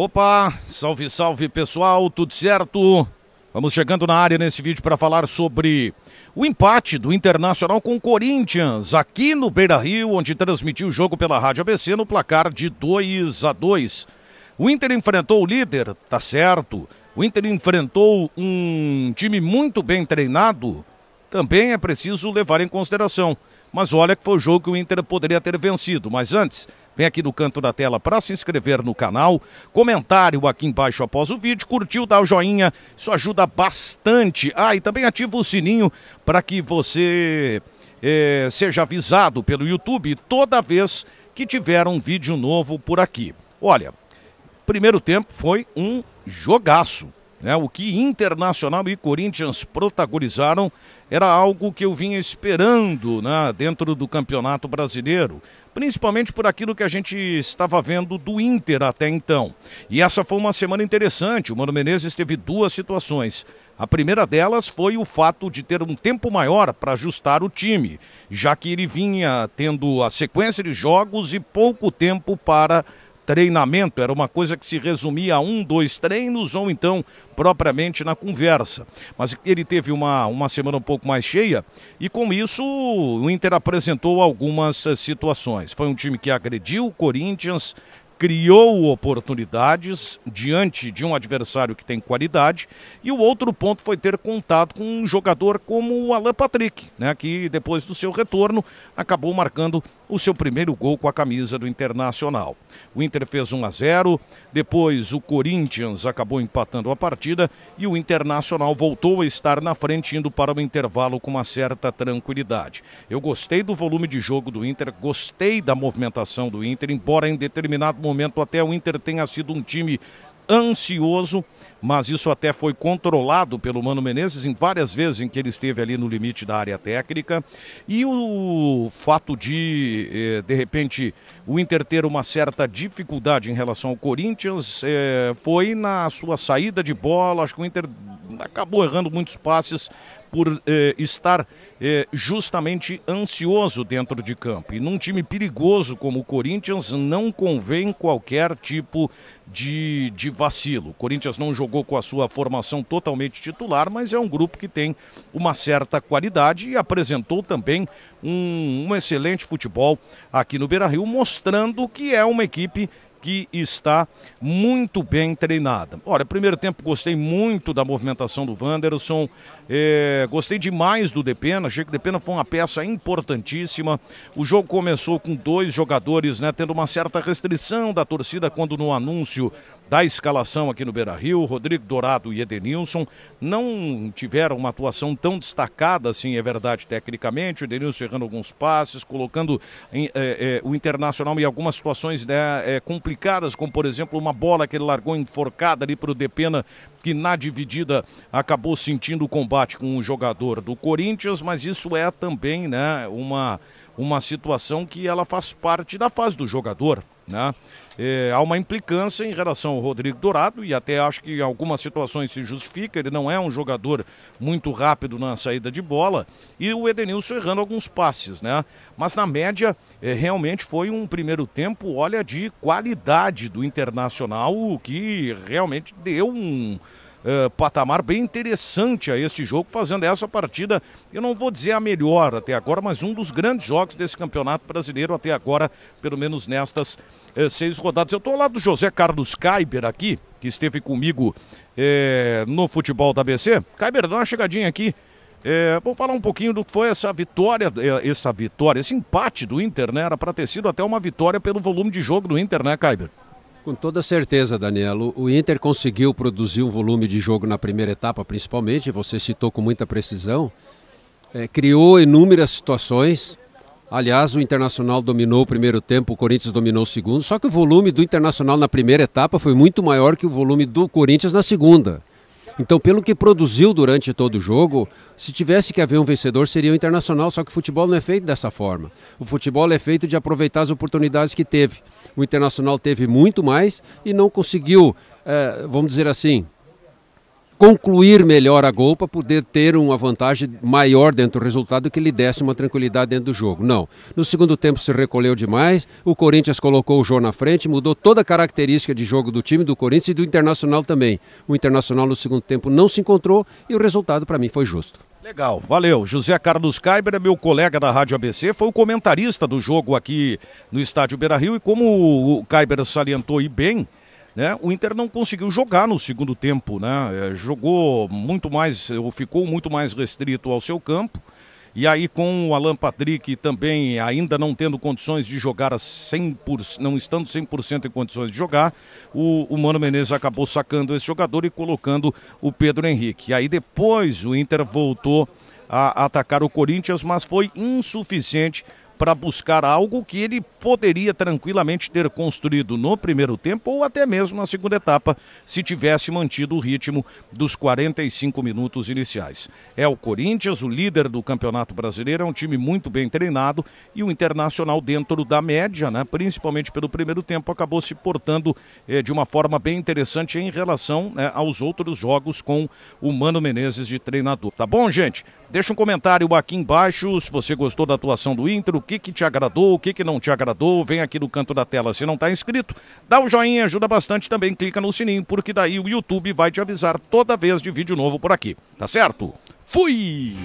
Opa, salve, salve pessoal, tudo certo? Vamos chegando na área nesse vídeo para falar sobre o empate do Internacional com o Corinthians, aqui no Beira-Rio, onde transmitiu o jogo pela Rádio ABC no placar de 2-2. O Inter enfrentou o líder, tá certo. O Inter enfrentou um time muito bem treinado, também é preciso levar em consideração. Mas olha que foi o jogo que o Inter poderia ter vencido. Mas antes, vem aqui no canto da tela para se inscrever no canal, comentário aqui embaixo após o vídeo, curtiu, dá o joinha, isso ajuda bastante. E também ativa o sininho para que você seja avisado pelo YouTube toda vez que tiver um vídeo novo por aqui. Olha, primeiro tempo foi um jogaço, né? O que Internacional e Corinthians protagonizaram era algo que eu vinha esperando, né, dentro do Campeonato Brasileiro, principalmente por aquilo que a gente estava vendo do Inter até então. E essa foi uma semana interessante. O Mano Menezes teve duas situações. A primeira delas foi o fato de ter um tempo maior para ajustar o time, já que ele vinha tendo a sequência de jogos e pouco tempo para treinamento. Era uma coisa que se resumia a 1, 2 treinos ou então propriamente na conversa. Mas ele teve uma semana um pouco mais cheia e com isso o Inter apresentou algumas situações. Foi um time que agrediu o Corinthians, criou oportunidades diante de um adversário que tem qualidade, e o outro ponto foi ter contato com um jogador como o Alan Patrick, né, que depois do seu retorno acabou marcando o seu primeiro gol com a camisa do Internacional. O Inter fez 1-0, depois o Corinthians acabou empatando a partida e o Internacional voltou a estar na frente, indo para o intervalo com uma certa tranquilidade. Eu gostei do volume de jogo do Inter, gostei da movimentação do Inter, embora em determinado momento até o Inter tenha sido um time ansioso, mas isso até foi controlado pelo Mano Menezes em várias vezes em que ele esteve ali no limite da área técnica. E o fato de repente, o Inter ter uma certa dificuldade em relação ao Corinthians foi na sua saída de bola. Acho que o Inter acabou errando muitos passes por estar justamente ansioso dentro de campo. E num time perigoso como o Corinthians não convém qualquer tipo de vacilo. O Corinthians não jogou com a sua formação totalmente titular, mas é um grupo que tem uma certa qualidade e apresentou também um excelente futebol aqui no Beira-Rio, mostrando que é uma equipe que está muito bem treinada. Olha, primeiro tempo gostei muito da movimentação do Wanderson, gostei demais do Depena, achei que o Depena foi uma peça importantíssima. O jogo começou com dois jogadores, né, tendo uma certa restrição da torcida quando no anúncio da escalação aqui no Beira-Rio, Rodrigo Dourado e Edenilson não tiveram uma atuação tão destacada assim, é verdade, tecnicamente. O Edenilson errando alguns passes, colocando o Internacional em algumas situações, né, complicadas, como por exemplo uma bola que ele largou enforcada ali para o Depena, que na dividida acabou sentindo o combate com o jogador do Corinthians, mas isso é também, né, uma situação que ela faz parte da fase do jogador, né? Há uma implicância em relação ao Rodrigo Dourado e até acho que em algumas situações se justifica. Ele não é um jogador muito rápido na saída de bola, e o Edenilson errando alguns passes, né? Mas na média realmente foi um primeiro tempo, olha, de qualidade do Internacional, que realmente deu um patamar bem interessante a este jogo, fazendo essa partida, eu não vou dizer a melhor até agora, mas um dos grandes jogos desse Campeonato Brasileiro até agora, pelo menos nestas 6 rodadas. Eu estou ao lado do José Carlos Kaiber aqui, que esteve comigo no futebol da ABC. Kaiber, dá uma chegadinha aqui. Vamos falar um pouquinho do que foi essa vitória, esse empate do Inter, né? Era para ter sido até uma vitória pelo volume de jogo do Inter, né, Kaiber? Com toda certeza, Daniel. O Inter conseguiu produzir um volume de jogo na primeira etapa, principalmente, você citou com muita precisão, criou inúmeras situações. Aliás, o Internacional dominou o primeiro tempo, o Corinthians dominou o segundo, só que o volume do Internacional na primeira etapa foi muito maior que o volume do Corinthians na segunda. Então, pelo que produziu durante todo o jogo, se tivesse que haver um vencedor, seria o Internacional, só que o futebol não é feito dessa forma. O futebol é feito de aproveitar as oportunidades que teve. O Internacional teve muito mais e não conseguiu, vamos dizer assim, concluir melhor a gol para poder ter uma vantagem maior dentro do resultado que lhe desse uma tranquilidade dentro do jogo. Não. No segundo tempo se recolheu demais, o Corinthians colocou o Jô na frente, mudou toda a característica de jogo do time, do Corinthians e do Internacional também. O Internacional no segundo tempo não se encontrou e o resultado para mim foi justo. Legal, valeu. José Carlos Kaiber é meu colega da Rádio ABC, foi o comentarista do jogo aqui no Estádio Beira-Rio e como o Kaiber salientou e bem, né, o Inter não conseguiu jogar no segundo tempo, né? Jogou muito mais, ou ficou muito mais restrito ao seu campo. E aí com o Alan Patrick também ainda não tendo condições de jogar a 100%, não estando 100% em condições de jogar, o Mano Menezes acabou sacando esse jogador e colocando o Pedro Henrique. E aí depois o Inter voltou a atacar o Corinthians, mas foi insuficiente para buscar algo que ele poderia tranquilamente ter construído no primeiro tempo ou até mesmo na segunda etapa, se tivesse mantido o ritmo dos 45 minutos iniciais. É o Corinthians, o líder do Campeonato Brasileiro, é um time muito bem treinado e o Internacional dentro da média, né, principalmente pelo primeiro tempo, acabou se portando de uma forma bem interessante em relação, né, aos outros jogos com o Mano Menezes de treinador. Tá bom, gente? Deixa um comentário aqui embaixo se você gostou da atuação do Inter, o que te agradou, o que não te agradou, vem aqui no canto da tela se não está inscrito, dá um joinha, ajuda bastante, também clica no sininho, porque daí o YouTube vai te avisar toda vez de vídeo novo por aqui, tá certo? Fui!